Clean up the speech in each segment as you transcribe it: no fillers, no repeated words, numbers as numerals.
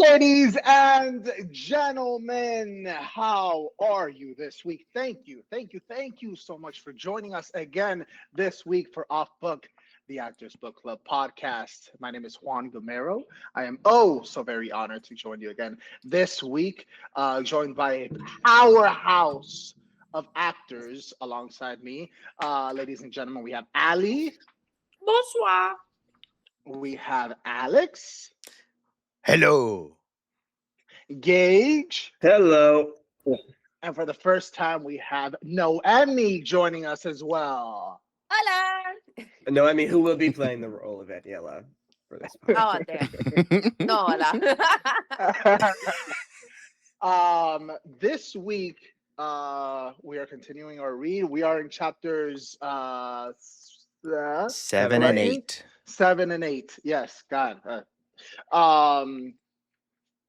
Ladies and gentlemen, how are you this week? Thank you so much for joining us again this week for Off Book, the Actors Book Club podcast. My name is Juan Gomero. I am so very honored to join you again this week, joined by a powerhouse of actors alongside me. Ladies and gentlemen, we have Ali, Bonsoir. we have Alex, Hello. Gage. Hello. And for the first time, we have Noemi joining us as well. Hola. No, I mean, who will be playing the role of Daniela for this Oh, damn. No, hola. This week, we are continuing our read. We are in chapters Seven and eight. 7 and 8. Yes, God.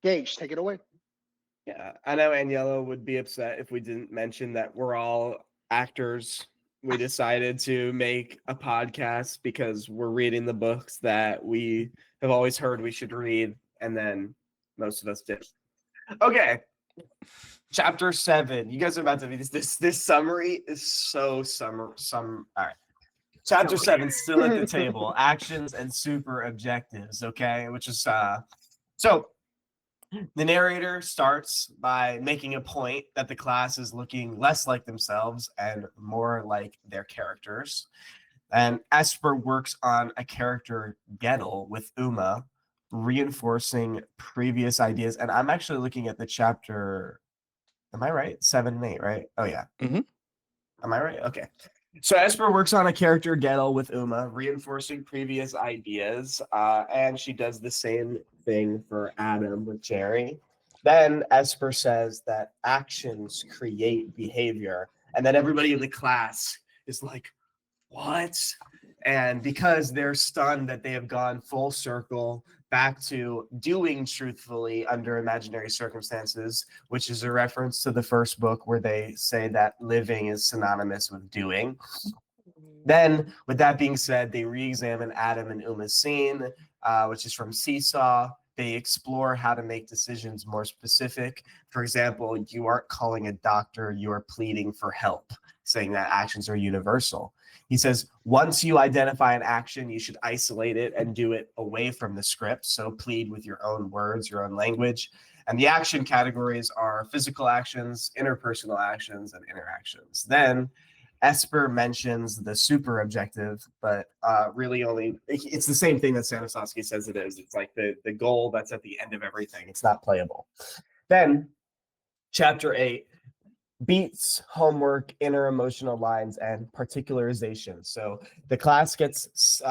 Gage, take it away. Yeah, I know Aniello would be upset if we didn't mention that we're all actors. We decided to make a podcast because we're reading the books that we have always heard we should read, and then most of us did. Okay, chapter 7. You guys are about to be this summary is so All right. Chapter 7, still at the table. Actions and super objectives. Okay, which is so. The narrator starts by making a point that the class is looking less like themselves and more like their characters. And Esper works on a character Gettle with Uma, reinforcing previous ideas. And I'm actually looking at the chapter. Am I right? 7 and 8, right? Oh, yeah. Mhm. Am I right? Okay. So Esper works on a character Gettle with Uma, reinforcing previous ideas, and she does the same thing for Adam with Jerry. Then Esper says that actions create behavior, and then everybody in the class is like, what? And because they're stunned that they have gone full circle back to doing truthfully under imaginary circumstances, which is a reference to the first book where they say that living is synonymous with doing. Then, with that being said, they re-examine Adam and Uma's scene, which is from Seesaw. They explore how to make decisions more specific. For example, you aren't calling a doctor, you are pleading for help, saying that actions are universal. He says, once you identify an action, you should isolate it and do it away from the script. So plead with your own words, your own language. And the action categories are physical actions, interpersonal actions, and interactions. Then Esper mentions the super objective, but really only, it's the same thing that Stanislavski says it is. It's like the goal that's at the end of everything. It's not playable. Then chapter 8, beats, homework, inner emotional lines, and particularization. So the class gets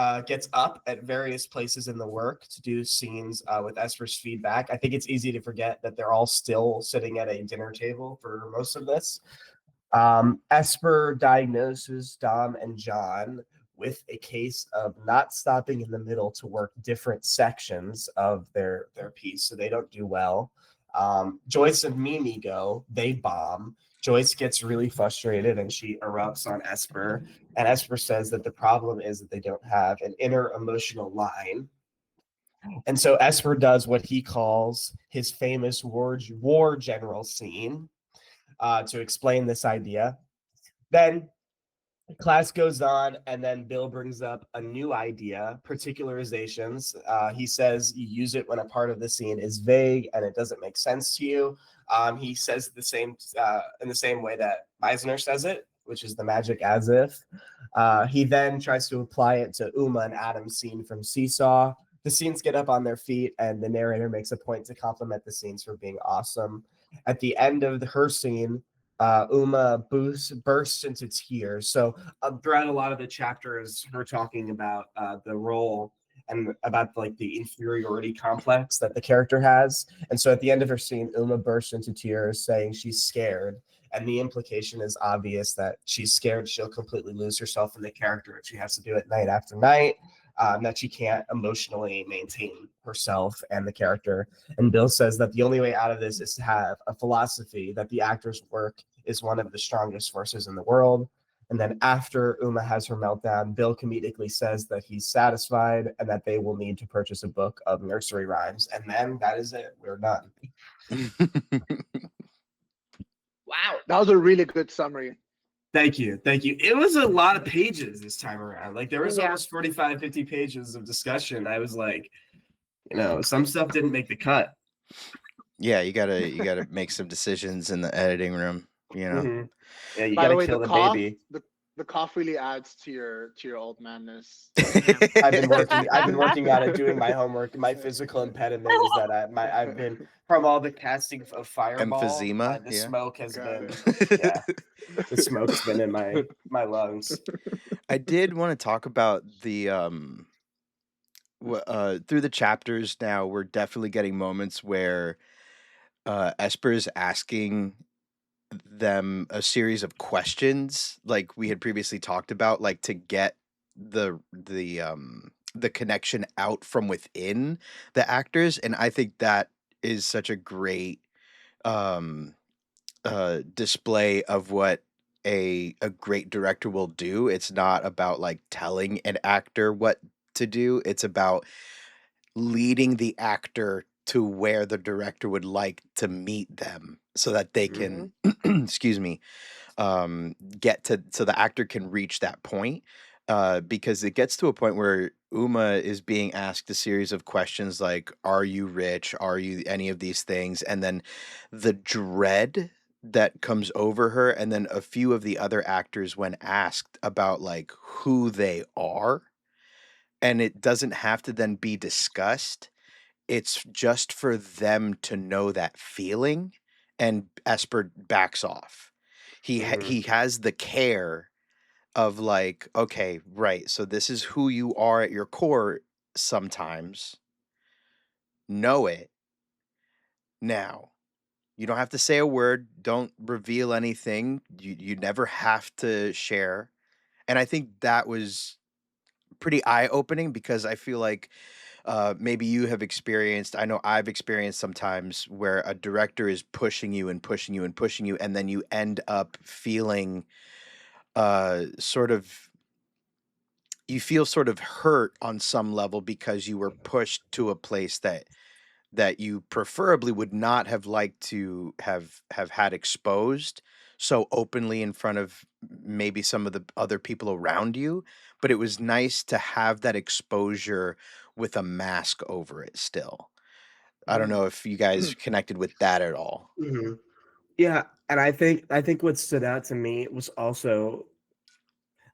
up at various places in the work to do scenes with Esper's feedback. I think it's easy to forget that they're all still sitting at a dinner table for most of this. Esper diagnoses Dom and John with a case of not stopping in the middle to work different sections of their piece, so they don't do well. Joyce and Mimi go, they bomb. Joyce gets really frustrated and she erupts on Esper. And Esper says that the problem is that they don't have an inner emotional line. And so Esper does what he calls his famous war general scene to explain this idea. Then class goes on, and then Bill brings up a new idea, particularizations. He says you use it when a part of the scene is vague and it doesn't make sense to you. He says the same in the same way that Meisner says it, which is the magic as if. He then tries to apply it to Uma and Adam's scene from Seesaw. The scenes get up on their feet, and the narrator makes a point to compliment the scenes for being awesome. At the end of her scene, Uma bursts into tears. So throughout a lot of the chapters, her talking about the role and about like the inferiority complex that the character has. And so at the end of her scene, Uma bursts into tears saying she's scared. And the implication is obvious that she's scared she'll completely lose herself in the character if she has to do it night after night. That she can't emotionally maintain herself and the character. And Bill says that the only way out of this is to have a philosophy that the actor's work is one of the strongest forces in the world. And then after Uma has her meltdown, Bill comedically says that he's satisfied and that they will need to purchase a book of nursery rhymes. And then that is it. We're done. Wow. That was a really good summary. Thank you. Thank you. It was a lot of pages this time around. Like there was Yeah. almost 45, 50 pages of discussion. I was like, some stuff didn't make the cut. Yeah, you gotta make some decisions in the editing room. Mhm. Yeah, you By the gotta way, kill the the cough, baby. the cough really adds to your old madness. I've been working on it, doing my homework. My physical impediment is that I've been from all the casting of Fireball. Emphysema, The yeah. smoke has Got been it. the smoke's been in my lungs. I did want to talk about the through the chapters now. We're definitely getting moments where Esper's asking them a series of questions, like we had previously talked about, like to get the connection out from within the actors, and I think that is such a great um display of what a great director will do. It's not about like telling an actor what to do. It's about leading the actor to where the director would like to meet them so that they can excuse me, get to so the actor can reach that point. Because it gets to a point where Uma is being asked a series of questions like, "Are you rich? Are you any of these things?" And then the dread that comes over her, and then a few of the other actors, when asked about like who they are, and it doesn't have to then be discussed. It's just for them to know that feeling, and Esper backs off. He has the care of like, okay, right, so this is who you are at your core sometimes. Know it. Now, you don't have to say a word, don't reveal anything. You never have to share. And I think that was pretty eye-opening because I feel like maybe you have experienced, I know I've experienced sometimes where a director is pushing you and pushing you and pushing you, and then you end up feeling sort of, you feel sort of hurt on some level because you were pushed to a place that you preferably would not have liked to have had exposed so openly in front of maybe some of the other people around you, but it was nice to have that exposure with a mask over it still. I don't know if you guys connected with that at all. Mhm. Yeah, and I think what stood out to me was also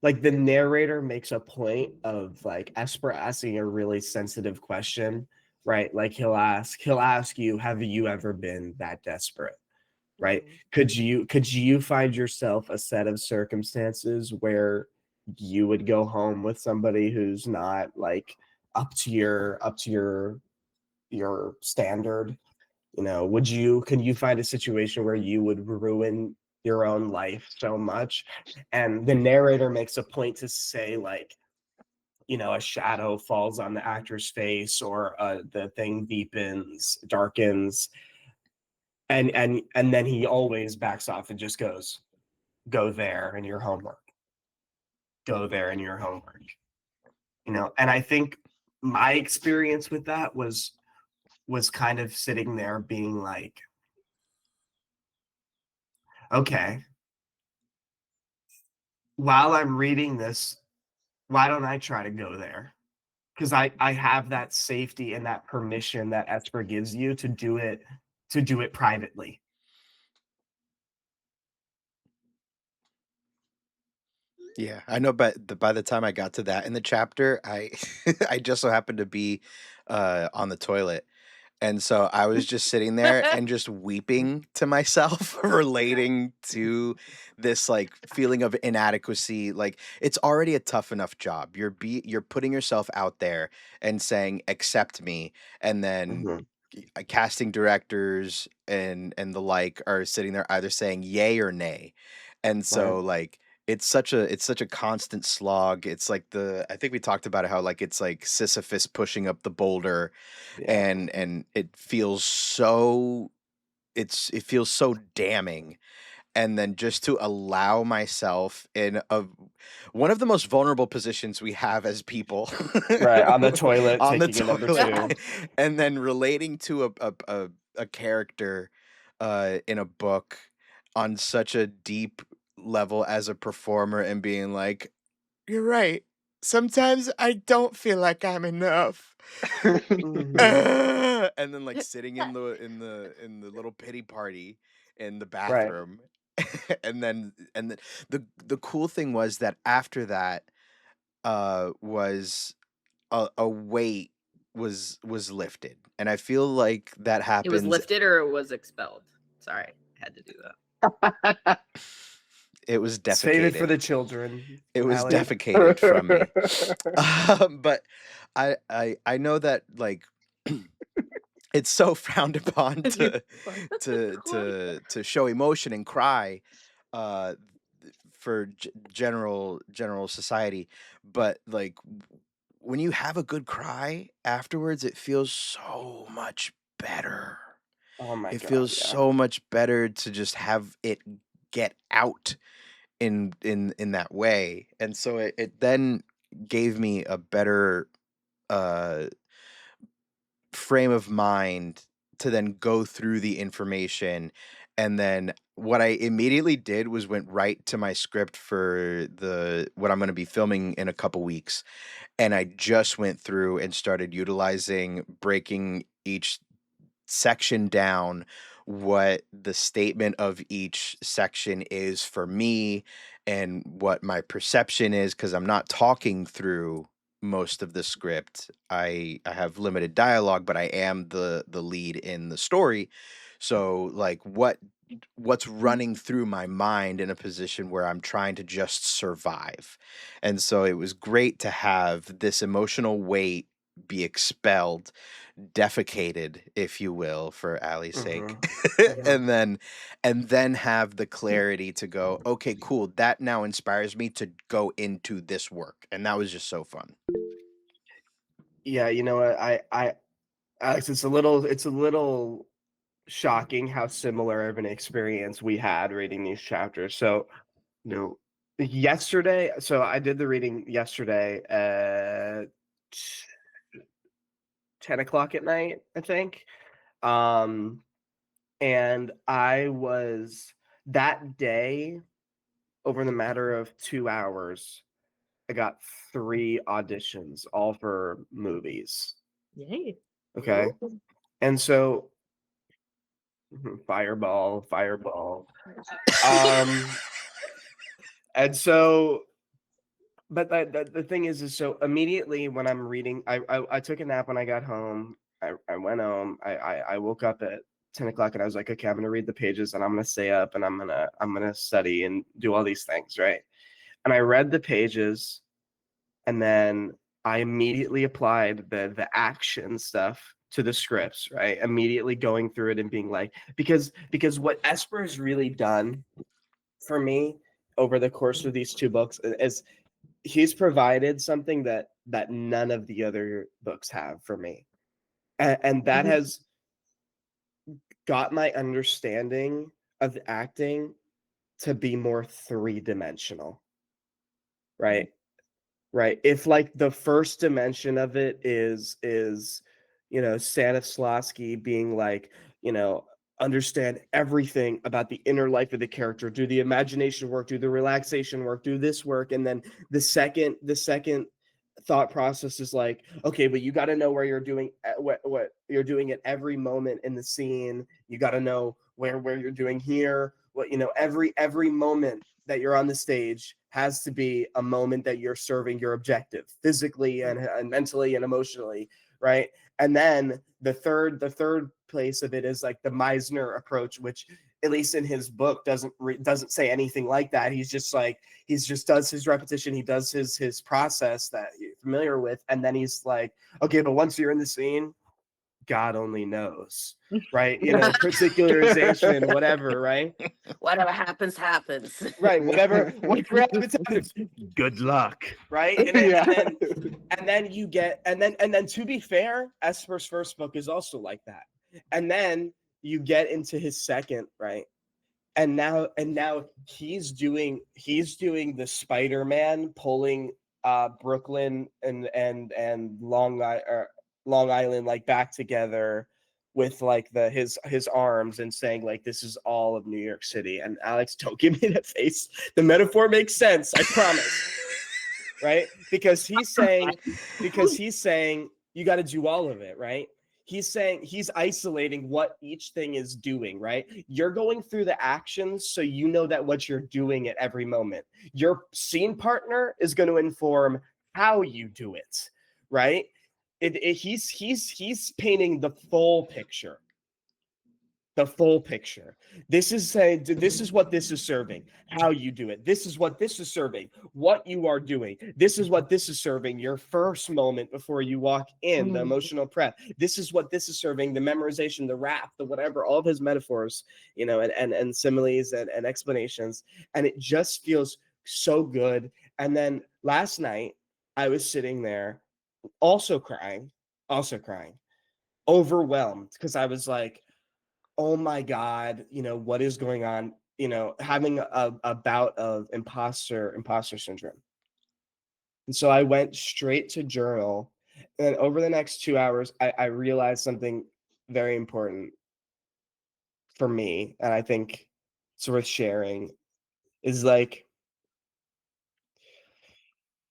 like the narrator makes a point of like Esper asking a really sensitive question, right? Like he'll ask you, have you ever been that desperate? Right? Could you find yourself a set of circumstances where you would go home with somebody who's not like up to your standard? Can you find a situation where you would ruin your own life so much? And the narrator makes a point to say like, a shadow falls on the actor's face, or the thing deepens, darkens, and then he always backs off and just goes, go there in your homework, go there in your homework. And I think my experience with that was kind of sitting there being like, okay, while I'm reading this, why don't I try to go there? Because I have that safety and that permission that Esper gives you to do it privately. Yeah, I know, but by the time I got to that in the chapter, I I just so happened to be on the toilet. And so I was just sitting there and just weeping to myself, relating to this like feeling of inadequacy. Like it's already a tough enough job. You're putting yourself out there and saying, accept me, and then Mhm. casting directors and the like are sitting there either saying yay or nay. And Right. so like it's such a constant slog. It's like the I think we talked about it, how like it's like Sisyphus pushing up the boulder, Yeah. and it feels so, it feels so damning. and then just to allow myself in one of the most vulnerable positions we have as people, Right, on the toilet, on the taking a number toilet, 2. and then relating to a character in a book on such a deep level as a performer, and being like, you're right. Sometimes I don't feel like I'm enough. Mhm. And then like sitting in the little pity party in the Right. bathroom. And then the cool thing was that after that was a weight was lifted. And I feel like that It was happens. lifted or it was expelled. Sorry, I had to do that. It was Save it for defecated. the children. It was Allie. defecated from me. But I know that like it's so frowned upon to show emotion and cry uh for general society, but like when you have a good cry afterwards, it feels so much better. Oh my It god, feels yeah. so much better to just have it get out in that way. And so it then gave me a better uh frame of mind to then go through the information. And then what I immediately did was went right to my script for the what I'm going to be filming in a couple weeks, and I just went through and started utilizing breaking each section down, what the statement of each section is for me, and what my perception is, because I'm not talking through most of the script. I have limited dialogue, but I am the lead in the story. So like what's running through my mind in a position where I'm trying to just survive. And so it was great to have this emotional weight be expelled, defecated, if you will, for Allie's sake. Mhm. And then have the clarity to go, okay, cool. That now inspires me to go into this work. And that was just so fun. Yeah, you know what? I Alex, it's a little shocking how similar of an experience we had reading these chapters. So, yesterday, so I did the reading yesterday at 10 o'clock at night, I think. Um, and I was that day, over the matter of 2 hours, I got 3 auditions, all for movies. Yay. Okay. And so fireball. Um, and so, but the thing is so immediately when I'm reading, I took a nap when I got home. I went home. I woke up at 10 o'clock and I was like, okay, I'm gonna read the pages and I'm gonna stay up and I'm gonna study and do all these things, right? And I read the pages, and then I immediately applied the action stuff to the scripts, right? Immediately going through it and being like, because what Esper has really done for me over the course of these 2 books is he's provided something that none of the other books have for me, and that has got my understanding of acting to be more three-dimensional, right? Right. If like the first dimension of it is Stanislavski being like, understand everything about the inner life of the character, do the imagination work, do the relaxation work, do this work, and then the second thought process is like, okay, but you got to know where you're doing what you're doing at every moment in the scene. You got to know where you're doing here. What every moment that you're on the stage has to be a moment that you're serving your objective physically and mentally and emotionally, right? And then the third place of it is like the Meisner approach, which at least in his book doesn't say anything like that. He's just does his repetition, he does his process that you're familiar with, and then he's like, okay, but once you're in the scene, God only knows, right? Particularization, whatever, right? Whatever happens, happens. Right, whatever happens. Good luck, right? And then, Yeah. and then you get, and then to be fair, Esper's first book is also like that. And then you get into his second, right? and now he's doing the Spider-Man pulling Brooklyn and Long Island like back together with like his arms and saying like this is all of New York City. And Alex, don't give me that face. The metaphor makes sense, I promise. Right? Because he's saying you got to do all of it, right? He's saying he's isolating what each thing is doing, right? You're going through the actions so you know that what you're doing at every moment. Your scene partner is going to inform how you do it, right? He's painting the full picture. The full picture. This is saying this is what this is serving, how you do it. This is what this is serving, what you are doing. This is what this is serving, your first moment before you walk in, the emotional prep. This is what this is serving, the memorization, the rap, the whatever, all of his metaphors, and similes and explanations. And it just feels so good. And then last night, I was sitting there also crying, overwhelmed, because I was like, oh my God, what is going on? Having a bout of imposter syndrome. And so I went straight to journal. And over the next 2 hours, I realized something very important for me. And I think it's worth sharing is like,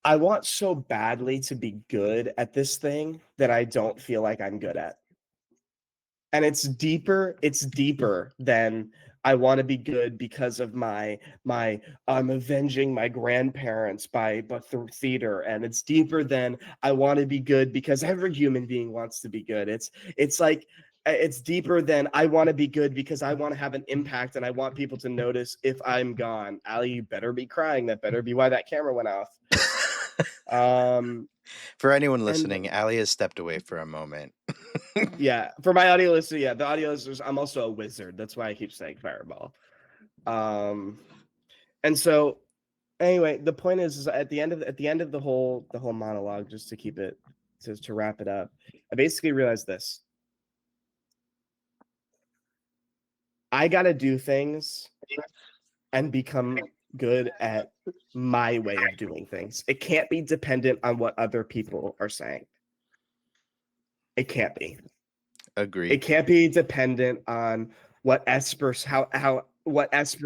I want so badly to be good at this thing that I don't feel like I'm good at. And it's deeper than I want to be good because of my I'm avenging my grandparents but through theater, and it's deeper than I want to be good because every human being wants to be good. It's like it's deeper than I want to be good because I want to have an impact and I want people to notice if I'm gone. Ali, you better be crying. That better be why that camera went off. For anyone listening, Ali has stepped away for a moment. Yeah, for my audio listeners, the audio listeners, I'm also a wizard. That's why I keep saying fireball. And so anyway, the point is at the end of the whole monologue, just to keep it to wrap it up, I basically realized this. I gotta do things and become good at my way of doing things. It can't be dependent on what other people are saying. It can't be. Agreed. It can't be dependent on what Esper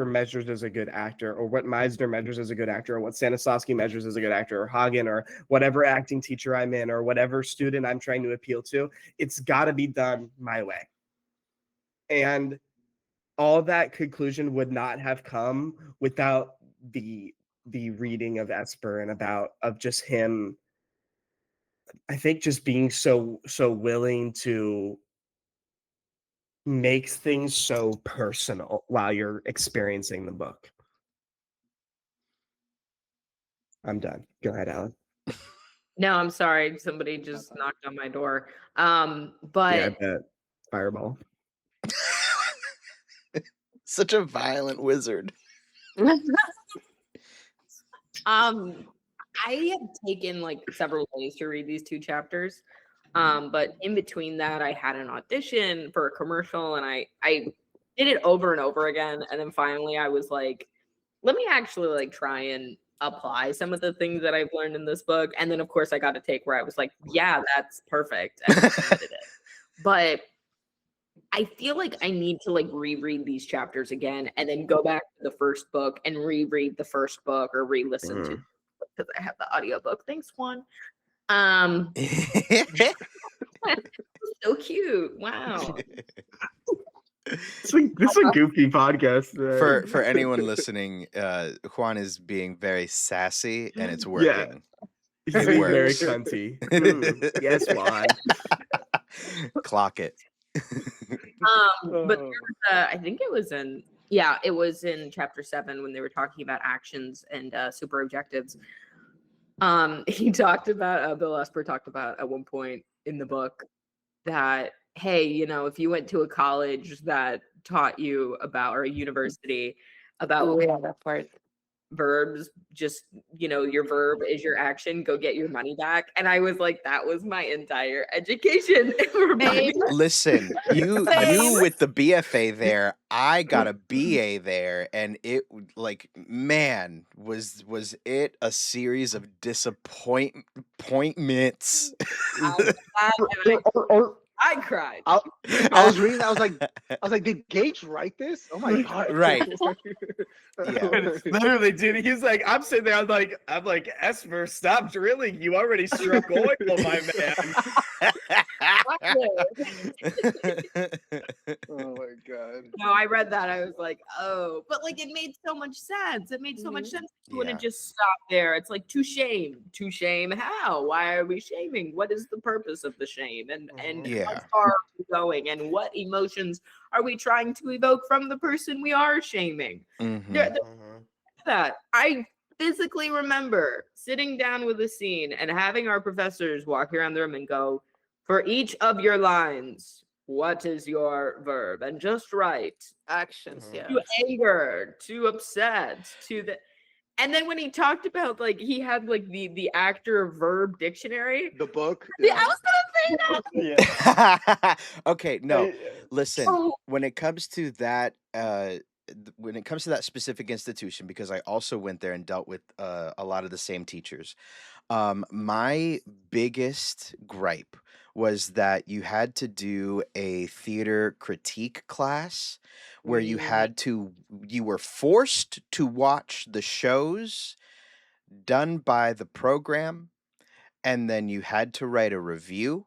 measures as a good actor, or what Meisner measures as a good actor, or what Stanislavski measures as a good actor, or Hagen, or whatever acting teacher I'm in, or whatever student I'm trying to appeal to. It's got to be done my way. And all that conclusion would not have come without the reading of Esper and of just him, I think, just being so willing to makes things so personal while you're experiencing the book. I'm done. Go ahead, Alan. No, I'm sorry. Somebody just knocked on my door. Yeah, I But bet. Fireball. Such a violent wizard. I have taken like several days to read these 2 chapters. But in between that, I had an audition for a commercial, and I did it over and over again. And then finally, I was like, let me actually like try and apply some of the things that I've learned in this book. And then, of course, I got a take where I was like, yeah, that's perfect, and I submitted it. But I feel like I need to like reread these chapters again, and then go back to the first book and reread the first book, or re-listen to, because I have the audiobook. Thanks, Juan. So cute. Wow. This is a goofy podcast. For anyone listening, Juan is being very sassy, and it's working. He's It being very works. cunty. Yes, Juan. Clock it. But there was I think it was in chapter 7 when they were talking about actions and super objectives. He talked about Bill Esper talked about at one point in the book that, hey, if you went to a college that taught you about, or a university about, Oh, yeah, that part. verbs just, your verb is your action, go get your money back. And I was like, that was my entire education. Same. Listen, you Same. with the BFA there, I got a BA there, and like, man, was it a series of disappointments. I cried. I was reading that. I was like, did Gage write this? Oh my god! Right. Yeah. Literally, dude. He's like, I'm sitting there. I'm like, Esper, stop drilling. You already struck oil, my man. Oh my god! No, I read that. I was like, oh, but like it made so much sense. It made so much Mhm. sense. You wouldn't Yeah. just stop there. It's like to shame. To shame how? Why are we shaming? What is the purpose of the shame? And Yeah. how far are we going? And what emotions are we trying to evoke from the person we are shaming? Mhm. That I physically remember sitting down with a scene and having our professors walk around the room and go, for each of your lines, what is your verb? And just write Actions, Mhm. yeah. to anger, to upset, to the. And then when he talked about like he had like the actor verb dictionary. The book. Yeah, I was gonna say that. Yeah. Okay, no. Hey, Listen, Oh, when it comes to that when it comes to that specific institution, because I also went there and dealt with a lot of the same teachers. My biggest gripe was that you had to do a theater critique class where you were forced to watch the shows done by the program, and then you had to write a review,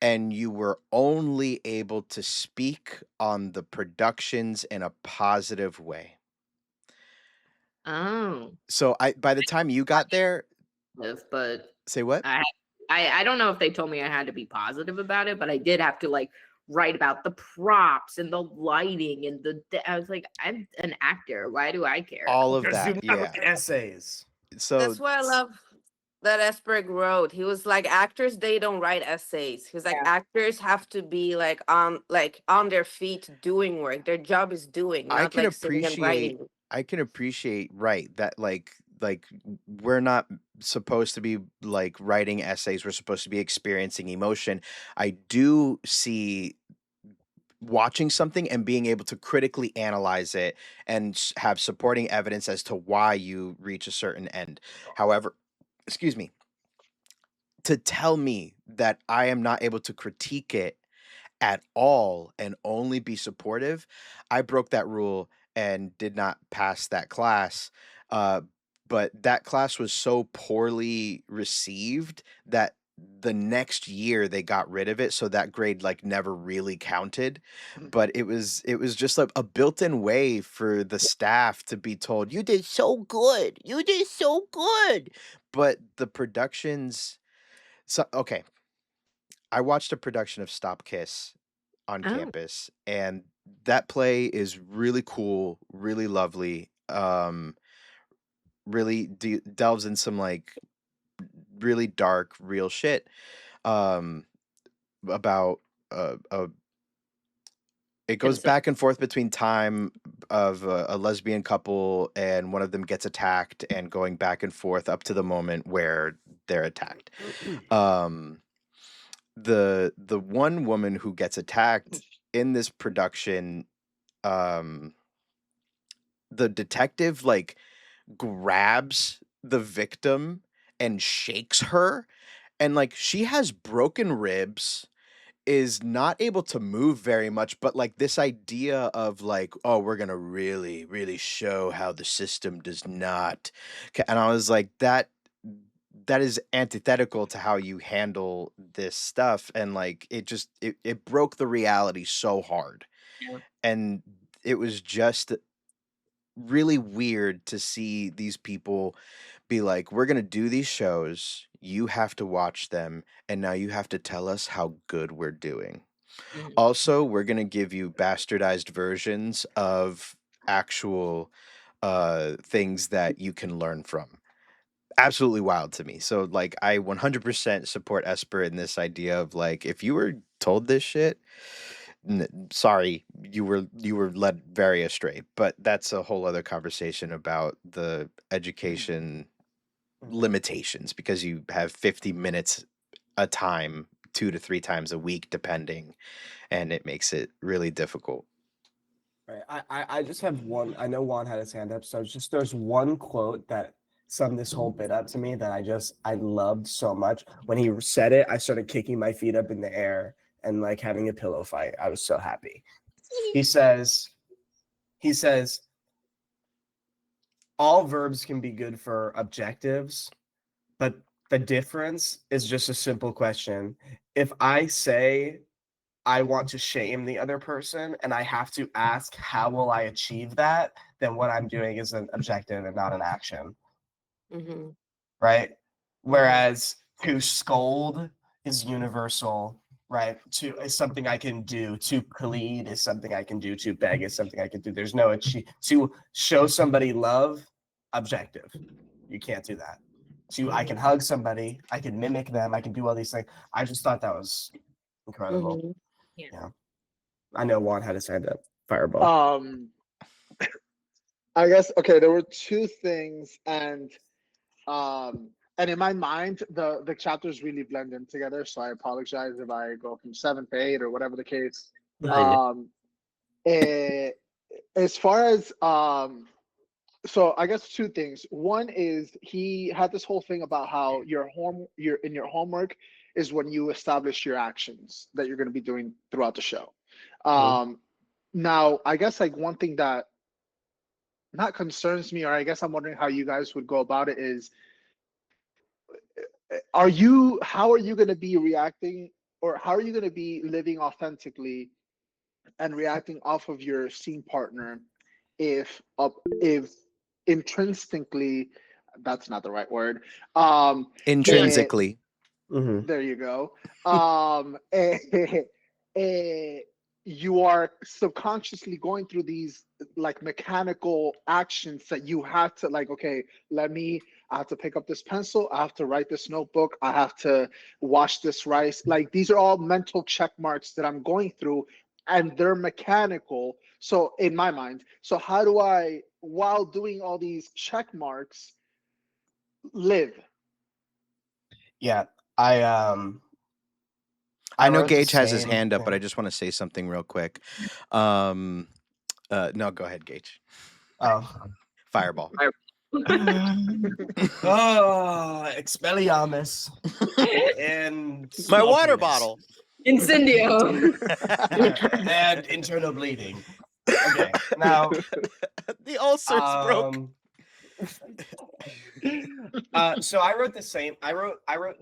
and you were only able to speak on the productions in a positive way. oh, So by the time you got there, but say what? I don't know if they told me I had to be positive about it, but I did have to like write about the props and the lighting and I was like, I'm an actor. Why do I care? All of Because do that, not yeah. write essays. So That's why I love that Esper wrote. He was like, actors, they don't write essays. He was like, Yeah. actors have to be like on their feet doing work. Their job is doing, I not can like sitting and writing. appreciate right that like we're not supposed to be like writing essays, we're supposed to be experiencing emotion. I do see watching something and being able to critically analyze it and have supporting evidence as to why you reach a certain end. However, excuse me, to tell me that I am not able to critique it at all and only be supportive, I broke that rule and did not pass that class. Uh, but that class was so poorly received that the next year they got rid of it, so that grade like never really counted. But it was just a built-in way for the staff to be told, you did so good, you did so good. But the productions, so okay, I watched a production of Stop Kiss on Oh, campus, and that play is really cool, really lovely. Really delves in some like really dark, real shit. Um, about it goes consent. back and forth between time of a lesbian couple, and one of them gets attacked, and going back and forth up to the moment where they're attacked. Um, the one woman who gets attacked in this production, um the detective like grabs the victim and shakes her, and like she has broken ribs, is not able to move very much, but like this idea of like, oh, we're gonna really show how the system does not and I was like, that is antithetical to how you handle this stuff, and like it broke the reality so hard. Yeah. And it was just really weird to see these people be like, we're going to do these shows, you have to watch them, and now you have to tell us how good we're doing. Mhm. Also, we're going to give you bastardized versions of actual things that you can learn from. Absolutely wild to me. So like I 100% support Esper in this idea of like, if you were told this shit, sorry, you were led very astray. But that's a whole other conversation about the education limitations, because you have 50 minutes a time, 2 to 3 times a week, depending, and it makes it really difficult. Right. I just have one. I know Juan had his hand up, so there's one quote that summed this whole bit up to me that I loved so much. When he said it, I started kicking my feet up in the air and like having a pillow fight. I was so happy. He says, all verbs can be good for objectives, but the difference is just a simple question. If I say I want to shame the other person and I have to ask, how will I achieve that? Then what I'm doing is an objective and not an action, Mm-hmm. right? Whereas to scold is universal, right? To is something I can do. To plead is something I can do. To beg is something I can do. There's no achieve. To show somebody love, objective. You can't do that. I can hug somebody, I can mimic them, I can do all these things. I just thought that was incredible. Mm-hmm. Yeah. I know Juan had his hand up. Fireball. I guess okay, there were two things, and in my mind the chapters really blend in together, so I apologize if I go from 7 to 8 or whatever the case. Eh, as far as so I guess two things. One is he had this whole thing about how your homework is when you establish your actions that you're going to be doing throughout the show. Now I guess like one thing that not concerns me, or I guess I'm wondering how you guys would go about it, is how are you going to be reacting, or how are you going to be living authentically and reacting off of your scene partner if intrinsically, that's not the right word, Intrinsically. there you go, you are subconsciously going through these like mechanical actions that you have to, like, okay, I have to pick up this pencil, I have to write this notebook, I have to wash this rice. Like, these are all mental check marks that I'm going through, and they're mechanical. So in my mind, so how do I, while doing all these check marks, live? Yeah. I know wrote the Gage has his same hand up, but I thing. just want to say something real quick. No, go ahead, Gage. Oh. Fireball. Oh, Expelliarmus. And My water sloppiness. bottle. Incendio. And internal bleeding. Okay, now The ulcers broke. So I wrote the same. I wrote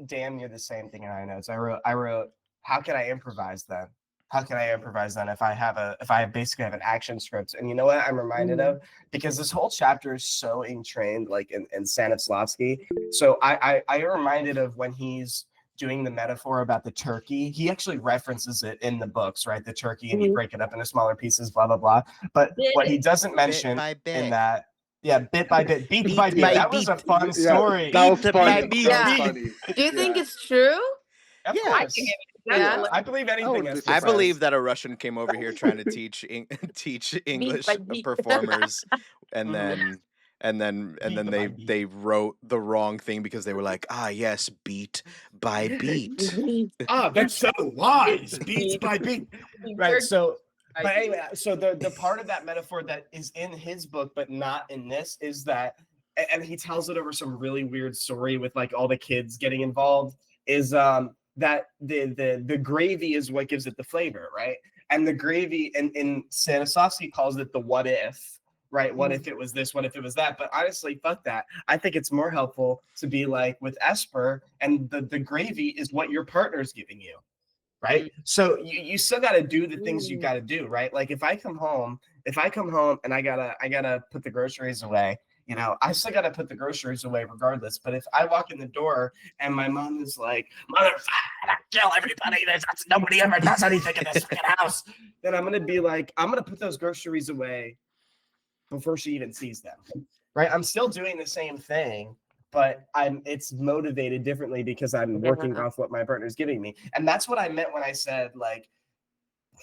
damn near the same thing in my notes. I wrote, how can I improvise then? How can I improvise then if I basically have an action script? And you know what I'm reminded of? Because this whole chapter is so entrained like in Stanislavski. So I am reminded of when he's doing the metaphor about the turkey. He actually references it in the books, right? The turkey, and you break it up into smaller pieces, blah, blah, blah. But what he doesn't mention by bit. in that, yeah, bit by bit, beat Beat by beat. by That was a beat. fun story. That was Beat funny. by beat. That was Yeah. funny. Do you think Yeah. it's true? Of Yeah. course. Yeah. I believe anything. wouldn't be Esther I surprised. believe that a Russian came over here trying to teach English by beat. performers, and Mhm. then Beat by beat. they wrote the wrong thing because they were like, yes, beat by beat. That's so wise. Beats by beat. Right. So, but anyway, so the part of that metaphor that is in his book, but not in this, is that, and he tells it over some really weird story with like all the kids getting involved, is that the gravy is what gives it the flavor, right? And the gravy in Stanislavski calls it the what if, right? What if it was this? What if it was that? But honestly, fuck that. I think it's more helpful to be like with Esper, and the gravy is what your partner's giving you, right? So you still got to do the things you got to do, right? Like if I come home and I gotta put the groceries away, you know, I still got to put the groceries away regardless. But if I walk in the door and my mom is like, motherfucker, kill everybody, nobody ever does anything in this fucking house, then I'm gonna be like, I'm gonna put those groceries away before she even sees them, right? I'm still doing the same thing, but it's motivated differently because I'm working off what my partner's giving me. And that's what I meant when I said, like,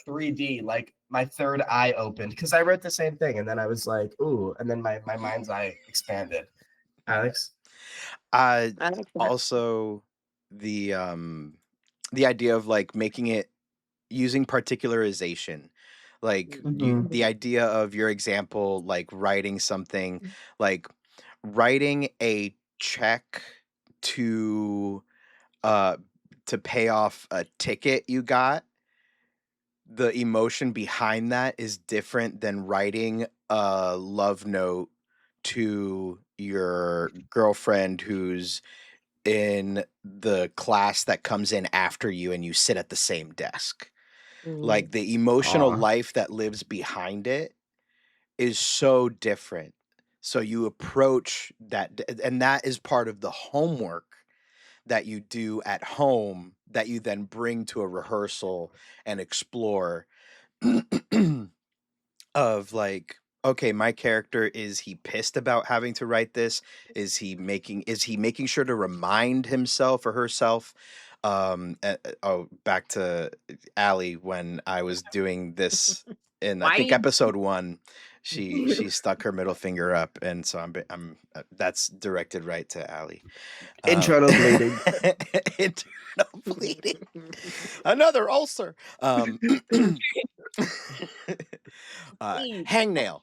3D, like my third eye opened because I wrote the same thing, and then I was like, ooh, and then my mind's eye expanded. Alex? Uh, I like that. also the idea of like making it using particularization, like the Mhm. idea of your example, like like writing a check to uh to pay off a ticket you got. The emotion behind that is different than writing a love note to your girlfriend who's in the class that comes in after you and you sit at the same desk. Mhm. Like the emotional Aw. life that lives behind it is so different. So you approach and that is part of the homework that you do at home that you then bring to a rehearsal and explore of like, okay, my character, is he pissed about having to write this? Is he making sure to remind himself or herself? Back to Allie when I was doing this in I Why think you episode 1, she stuck her middle finger up, and so I'm that's directed right to Allie. Internal bleeding. Internal bleeding. Another ulcer. please? Hangnail.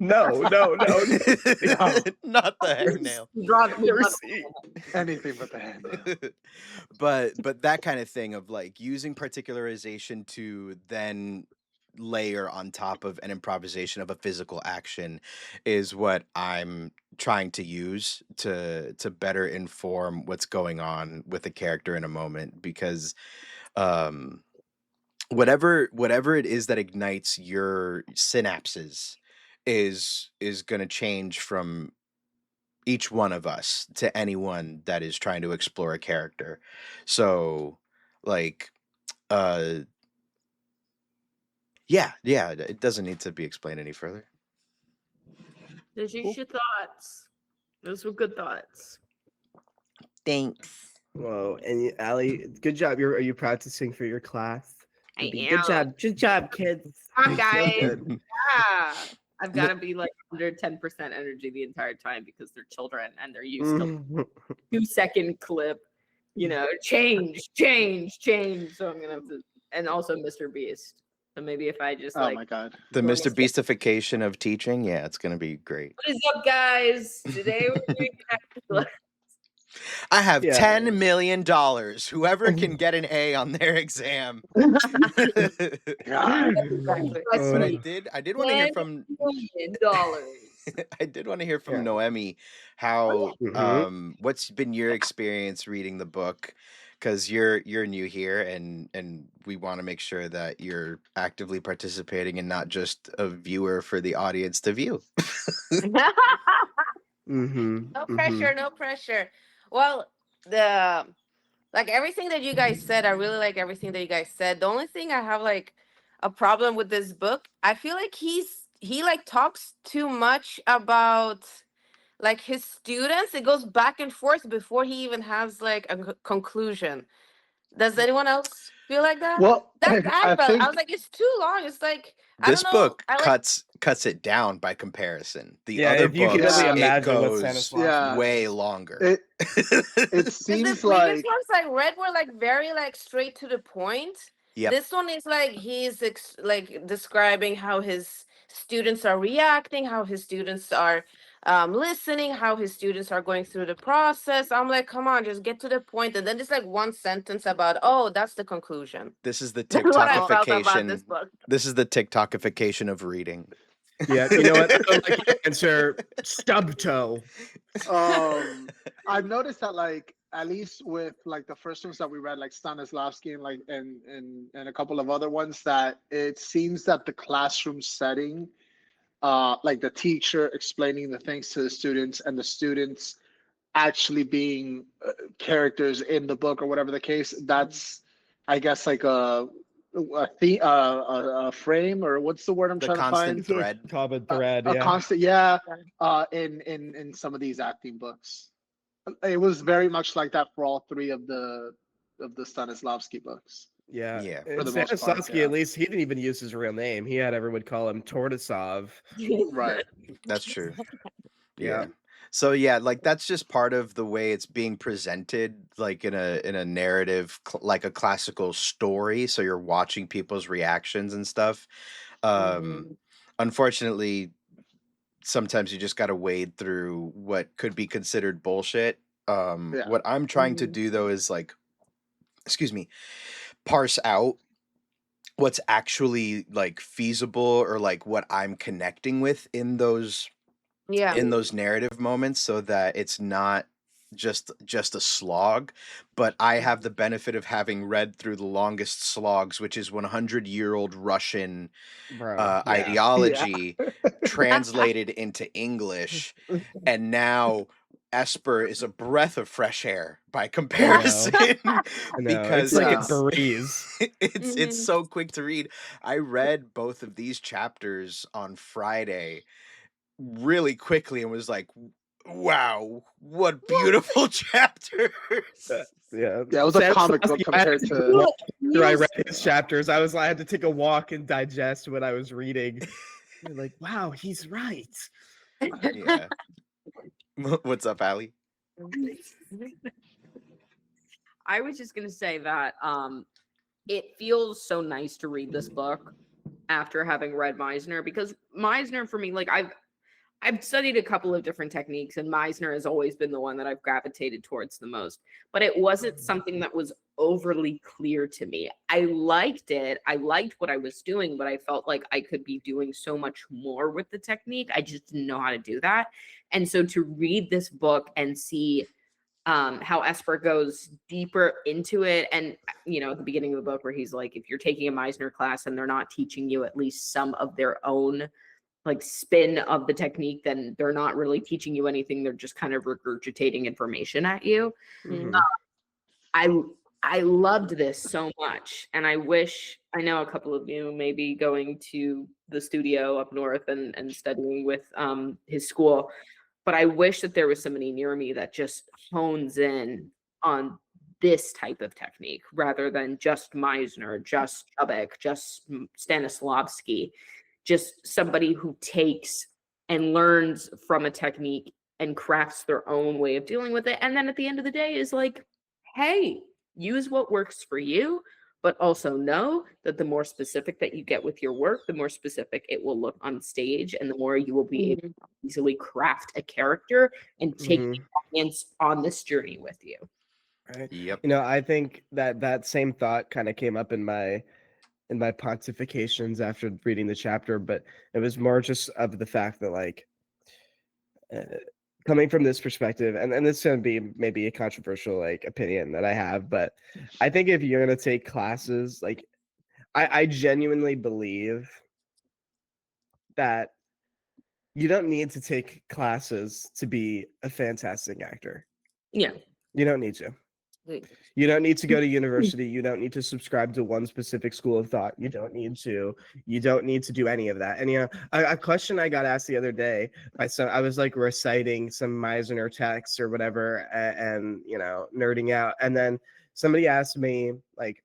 No, no, no, no. Not the Please hangnail. Mercy. Anything but the hand. But that kind of thing of like using particularization to then layer on top of an improvisation of a physical action is what I'm trying to use to better inform what's going on with a character in a moment, because um whatever it is that ignites your synapses is going to change from each one of us to anyone that is trying to explore a character. So like uh yeah, it doesn't need to be explained any further. Those are your thoughts. Those were good thoughts. Thanks. Whoa, and Allie, good job. Are you practicing for your class? I Good am. job. Good job, kids. Come on, So guys. good. Yeah. I've got No, to be like under 10% energy the entire time because they're children and they're used to Mhm. 2-second clip, change, change, change. So I'm going to have to, and also Mr. Beast. So maybe if I just Oh like, my god. the join Mr. the skit. Beastification of teaching, yeah, it's gonna be great. What is up, guys? Today we're doing practical. I have Yeah. $10 million. Whoever can get an A on their exam. God. Trust But me, I did want to hear $10 from million. I did want to hear from Yeah. Noemi how Mhm. what's been your experience reading the book, because you're new here, and we want to make sure that you're actively participating and not just a viewer for the audience to view. Mhm. No Mhm. pressure, no pressure. Well, the like everything that you guys said, I really like everything that you guys said. The only thing I have like a problem with this book, I feel like he like talks too much about like his students. It goes back and forth before he even has like a conclusion. Does anyone else feel like that? Well, That's I I felt. I was think like, it's too long. It's like I This don't know. book I like cuts it down by comparison. The Yeah, other if you could only books, yeah, it imagine what goes Stanislavski yeah. way does. longer. It it because the seems previous like ones I read were like very like straight to the point. Yep. This one is like he's like describing how his students are reacting, how his students are listening, how his students are going through the process. I'm like, come on, just get to the point. And then it's like one sentence about, oh, that's the conclusion. This is the That's what I well, felt about TikTokification. this book. This is the TikTokification of reading. Yeah, you know what? I would like to answer stub toe. I've noticed that like at least with like the first ones that we read, like Stanislavski and like and a couple of other ones, that it seems that the classroom setting, like the teacher explaining the things to the students and the students actually being characters in the book or whatever the case, that's I guess like a frame, or what's the word I'm The trying to find? constant thread. Common thread, A yeah. constant, yeah, in some of these acting books. It was very much like that for all three of the Stanislavski books. Yeah. Yeah. For the most part, Stanislavski, yeah. at least, he didn't even use his real name. He had everyone call him Tortoisov. Right. That's true. Yeah. Yeah. So yeah, like that's just part of the way it's being presented, like in a narrative, like a classical story. So you're watching people's reactions and stuff. Mhm. Unfortunately, sometimes you just got to wade through what could be considered bullshit. Yeah. What I'm trying to Mhm. do though is like, excuse me, parse out what's actually like feasible or like what I'm connecting with Yeah. in those narrative moments so that it's not just a slog, but I have the benefit of having read through the longest slogs, which is 100-year-old Russian Bro. Yeah. Yeah. ideology translated into English, and now Esper is a breath of fresh air by I know. comparison I know. It's because like Yeah. a breeze. it's Mhm. so quick to read. I read both of these chapters on Friday really quickly and was like, wow, what beautiful chapters. Yeah. Yeah, it was a comic book Stanislavski, I had compared to take a to. walk He after I was read his chapters. I had to take a walk and digest what I was reading. You're like, wow, he's right. Yeah. What's up, Allie? I was just gonna say that it feels so nice to read this book after having read Meisner, because Meisner for me, like I've studied a couple of different techniques, and Meisner has always been the one that I've gravitated towards the most. But it wasn't something that was overly clear to me. I liked it. I liked what I was doing, but I felt like I could be doing so much more with the technique. I just didn't know how to do that. And so to read this book and see how Esper goes deeper into it, and at the beginning of the book where he's like, if you're taking a Meisner class and they're not teaching you at least some of their own like spin of the technique, then they're not really teaching you anything. They're just kind of regurgitating information at you. Mhm. I I loved this so much, and I know a couple of you may be going to the studio up north and studying with his school, but I wish that there was somebody near me that just hones in on this type of technique rather than just Meisner, just Chubbuck, just Stanislavski, just somebody who takes and learns from a technique and crafts their own way of dealing with it. And then at the end of the day is like, hey, use what works for you, but also know that the more specific that you get with your work, the more specific it will look on stage, and the more you will be able Mhm. to easily craft a character and take the Mhm. audience on this journey with you. Right. Yep. I think that same thought kind of came up in my pontifications after reading the chapter, but it was more just of the fact that like uh, coming from this perspective, and this is going to be maybe a controversial like opinion that I have, but I think if you're going to take classes, like I genuinely believe that you don't need to take classes to be a fantastic actor. Yeah. You don't need to. You don't need to go to university. You don't need to subscribe to one specific school of thought. You don't need to. You don't need to do any of that. And a question I got asked the other day by some, I was like reciting some Meisner text or whatever, and nerding out. And then somebody asked me like,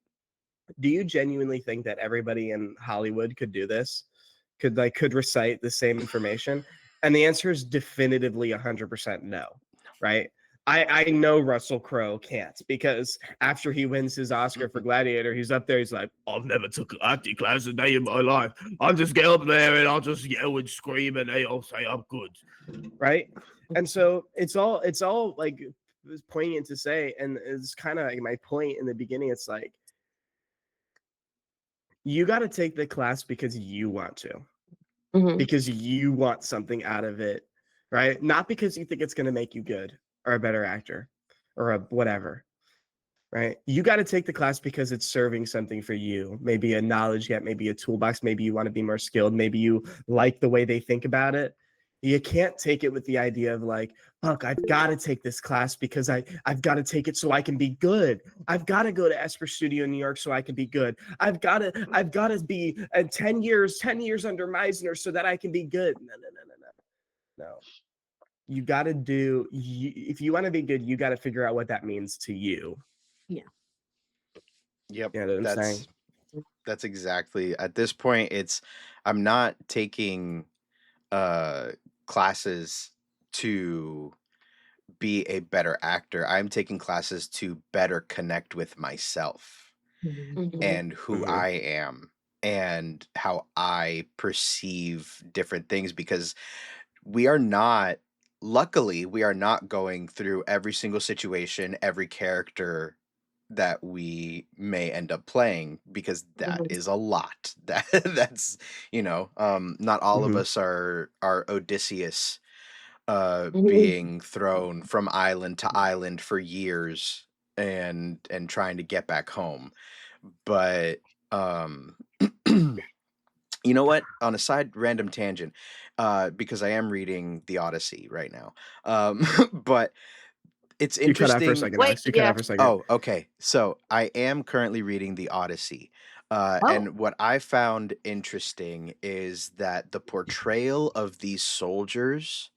"Do you genuinely think that everybody in Hollywood could do this? Could recite the same information?" And the answer is definitively 100% no. Right? I know Russell Crowe can't, because after he wins his Oscar for Gladiator, he's up there. He's like, "I've never took an acting class a day in my life. I'll just get up there and I'll just yell and scream, and they'll say I'm good." Right? And so it's all like poignant to say, and it's kind of like my point in the beginning. It's like you got to take the class because you want to, Mhm. because you want something out of it, right? Not because you think it's going to make you good or a better actor or a whatever, right? You got to take the class because it's serving something for you. Maybe a knowledge gap, maybe a toolbox, maybe you want to be more skilled, maybe you like the way they think about it. You can't take it with the idea of like, "Fuck, I've got to take this class because I've got to take it so I can be good. I've got to go to Esper Studio in New York so I can be good. I've got to be 10 years under Meisner so that I can be good." No. You got to if you want to be good, you got to figure out what that means to you. Yeah. Yep. You know what I'm saying? That's exactly, at this point, I'm not taking classes to be a better actor. I'm taking classes to better connect with myself Mhm. and who Mhm. I am and how I perceive different things, because we are not, luckily, we are not going through every single situation, every character that we may end up playing, because that Mhm. is a lot. That's, not all of Mhm. us are Odysseus, Mhm. being thrown from island to island for years and trying to get back home. But um you know what? On a side random tangent, because I am reading the Odyssey right now. But it's You cut out for a interesting. second, Wait, Alex. You cut out yeah. for a second. Oh, okay. So I am currently reading the Odyssey. Oh. And what I found interesting is that the portrayal of these soldiers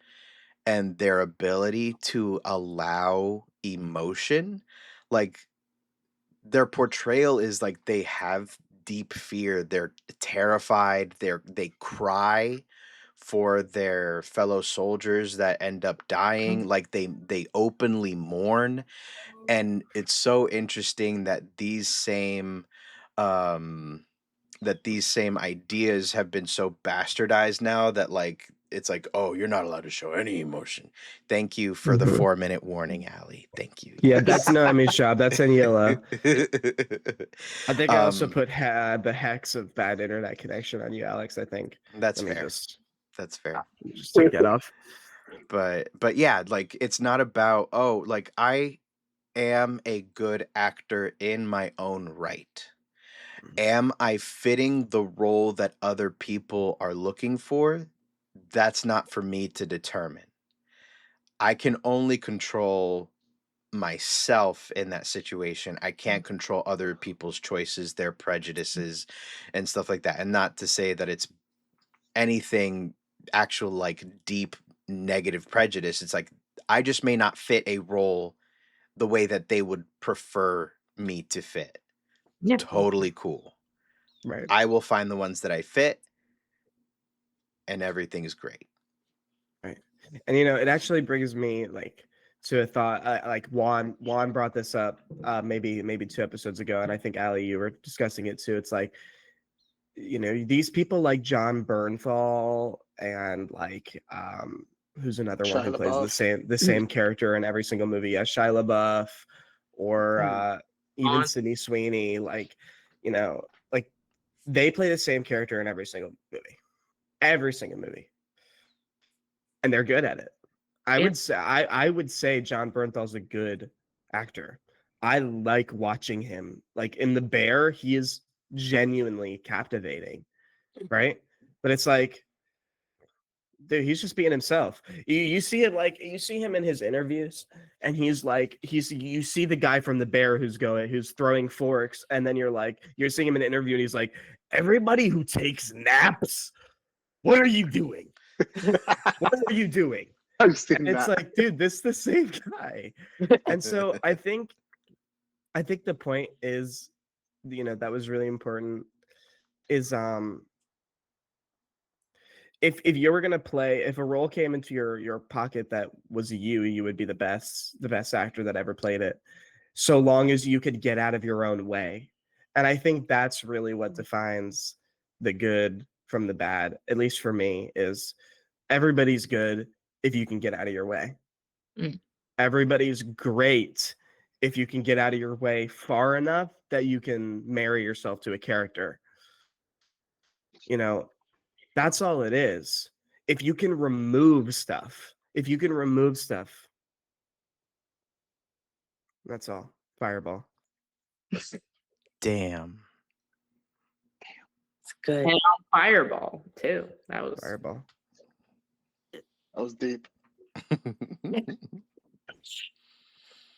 and their ability to allow emotion, like, their portrayal is like they have deep fear, they're terrified, they cry for their fellow soldiers that end up dying, like they openly mourn. And it's so interesting that um these same ideas have been so bastardized now that, like, it's like, oh, you're not allowed to show any emotion. Thank you for the Mhm. 4-minute warning, Allie. Thank you. Yeah, Yes. that's Naomi's job. That's in yellow. I think I also um put the hex of bad internet connection on you, Alex. I think. that's Let me fair. just That's fair. take that off. But yeah, like, it's not about, oh, like, I am a good actor in my own right. Am I fitting the role that other people are looking for? That's not for me to determine. I can only control myself in that situation. I can't control other people's choices, their prejudices, and stuff like that. And not to say that it's anything actual, like, deep negative prejudice. It's like, I just may not fit a role the way that they would prefer me to fit. Yeah. Totally cool. Right. I will find the ones that I fit, and everything's great. Right. And it actually brings me to a thought. Like Juan brought this up maybe 2 episodes ago, and I think Ali, you were discussing it too. It's like these people like John Bernthal and who's another one who Shia plays the LaBeouf. same character in every single movie. Yeah, Shia LaBeouf or even On- Sydney Sweeney. Like they play the same character in every single movie, and they're good at it. I Yeah. would say John Bernthal's a good actor. I like watching him. Like in The Bear, he is genuinely captivating, right? But it's like, dude, he's just being himself. You see it, like you see him in his interviews, and you see the guy from The Bear who's throwing forks, and then you're seeing him in an interview, and he's like, everybody who takes naps, what are you doing? What are you doing? I've And seen it's that. like, dude, this is the same guy. And so I think the point is, that was really important is if you were gonna play, if a role came into your pocket that was you would be the best actor that ever played it, so long as you could get out of your own way. And I think that's really what defines the good from the bad, at least for me, is everybody's good if you can get out of your way. Mm. Everybody's great if you can get out of your way far enough that you can marry yourself to a character. That's all it is. If you can remove stuff, that's all. Fireball. Damn. It's good. And on Fireball too. That was Fireball. That was deep.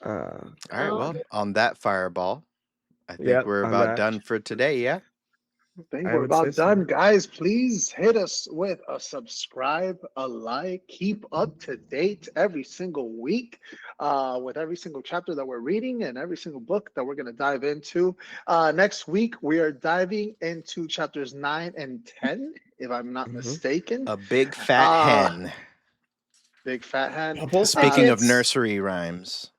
All right, well, on that fireball, I think Yep, we're on about that. done for today, yeah? I think I we're would say about so. done, guys. Please hit us with a subscribe, a like, keep up to date every single week with every single chapter that we're reading and every single book that we're going to dive into. Next week, we are diving into chapters 9 and 10, if I'm not Mhm. mistaken. A big fat Uh, hen. Big fat hand. Double Speaking of fight's- nursery rhymes.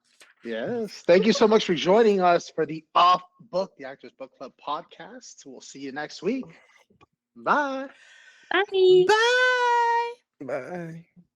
Yes. Thank you so much for joining us for the Off Book, the Actors Book Club podcast. We'll see you next week. Bye. Bye. Bye. Bye.